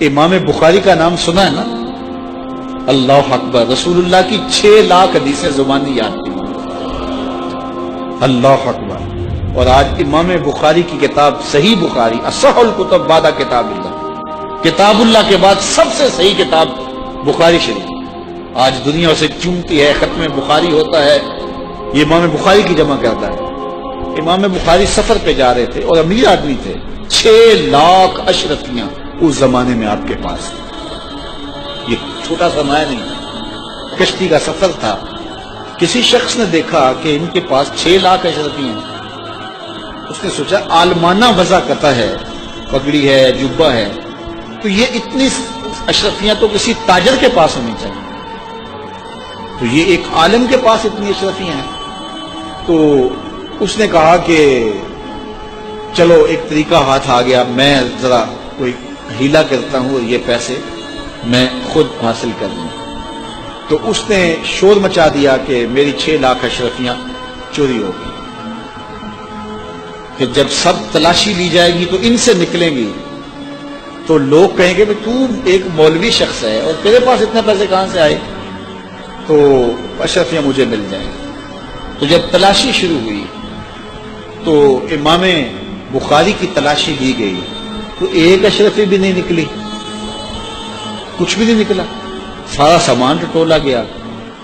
امام بخاری کا نام سنا ہے نا؟ اللہ اکبر، رسول اللہ کی 6 لاکھ حدیثیں زبانی یاد کی، اللہ اکبر۔ اور آج امام بخاری کی کتاب صحیح بخاری، اصح الکتب بعد کتاب اللہ، کتاب اللہ کے بعد سب سے صحیح کتاب بخاری شریف آج دنیا اسے چومتی ہے، ختم بخاری ہوتا ہے، یہ امام بخاری کی جمع کرتا ہے۔ امام بخاری سفر پہ جا رہے تھے اور امیر آدمی تھے، 6 لاکھ اشرفیاں اس زمانے میں آپ کے پاس، یہ چھوٹا سا مایا نہیں، کشتی کا سفر تھا۔ کسی شخص نے دیکھا کہ ان کے پاس 6 لاکھ اشرفیاں ہیں، اس نے سوچا عالمانہ وضع قطع ہے، پگڑی ہے، جبہ ہے، تو یہ اتنی اشرفیاں تو کسی تاجر کے پاس ہونی چاہیے، تو یہ ایک عالم کے پاس اتنی اشرفیاں ہیں۔ تو اس نے کہا کہ چلو ایک طریقہ ہاتھ آ گیا، میں ذرا کوئی ہیلا کرتا ہوں اور یہ پیسے میں خود حاصل کر لوں۔ تو اس نے شور مچا دیا کہ میری 6 لاکھ اشرفیاں چوری ہو گئی، کہ جب سب تلاشی لی جائے گی تو ان سے نکلیں گی تو لوگ کہیں گے کہ تو ایک مولوی شخص ہے اور تیرے پاس اتنے پیسے کہاں سے آئے، تو اشرفیاں مجھے مل جائیں۔ تو جب تلاشی شروع ہوئی تو امام بخاری کی تلاشی لی گئی تو ایک اشرفی بھی نہیں نکلی، کچھ بھی نہیں نکلا، سارا سامان ٹٹولا گیا،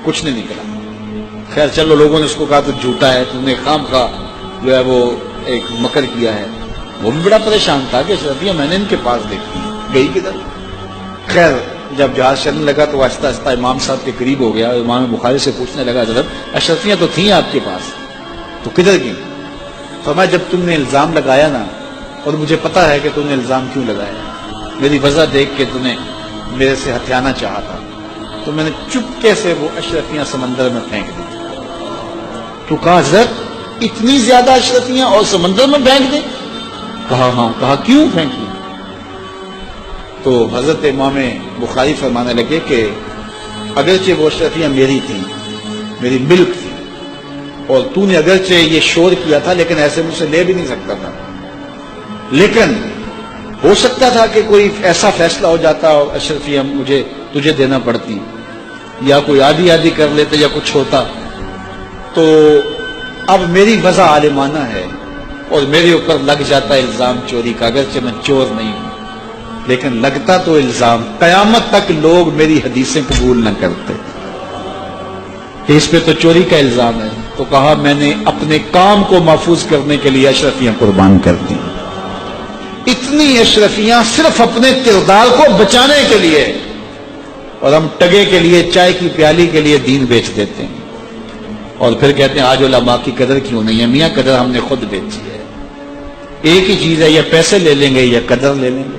کچھ نہیں نکلا۔ خیر چلو، لوگوں نے اس کو کہا تو جھوٹا ہے، تم نے خام خواہ جو ہے وہ ایک مکر کیا ہے۔ وہ بھی بڑا پریشان تھا کہ اشرفیاں میں نے ان کے پاس دیکھی، گئی کدھر؟ خیر جب جہاز چلنے لگا تو آہستہ آہستہ امام صاحب کے قریب ہو گیا، امام بخاری سے پوچھنے لگا حضرت اشرفیاں تو تھیں آپ کے پاس، تو کدھر گئی؟ فرمایا جب تم نے الزام لگایا نا، اور مجھے پتا ہے کہ تم نے الزام کیوں لگایا، میری وجہ دیکھ کے تم نے میرے سے ہتھیانا چاہا تھا، تو میں نے چپکے سے وہ اشرفیاں سمندر میں پھینک دی۔ تو کہا حضرت اتنی زیادہ اشرفیاں اور سمندر میں پھینک دیں؟ کہا ہاں۔ کہا کیوں پھینکی؟ تو حضرت امام بخاری فرمانے لگے کہ اگرچہ وہ اشرفیاں میری تھیں، میری ملک تھی، اور تو نے اگرچہ یہ شور کیا تھا لیکن ایسے مجھ سے لے بھی نہیں سکتا تھا، لیکن ہو سکتا تھا کہ کوئی ایسا فیصلہ ہو جاتا اور اشرفیاں مجھے تجھے دینا پڑتی، یا کوئی آدھی آدھی کر لیتے یا کچھ ہوتا، تو اب میری وجہ عالمانہ ہے اور میرے اوپر لگ جاتا الزام چوری کا، اگرچہ میں چور نہیں ہوں لیکن لگتا تو الزام، قیامت تک لوگ میری حدیثیں قبول نہ کرتے کہ اس پہ تو چوری کا الزام ہے۔ تو کہا میں نے اپنے کام کو محفوظ کرنے کے لیے اشرفیاں قربان کر دی، اتنی اشرفیاں صرف اپنے کردار کو بچانے کے لیے، اور ہم ٹگے کے لیے، چائے کی پیالی کے لیے دین بیچ دیتے ہیں، اور پھر کہتے ہیں آج علماء کی قدر کیوں نہیں ہے؟ میاں قدر ہم نے خود بیچی ہے، ایک ہی چیز ہے، یا پیسے لے لیں گے یا قدر لے لیں گے۔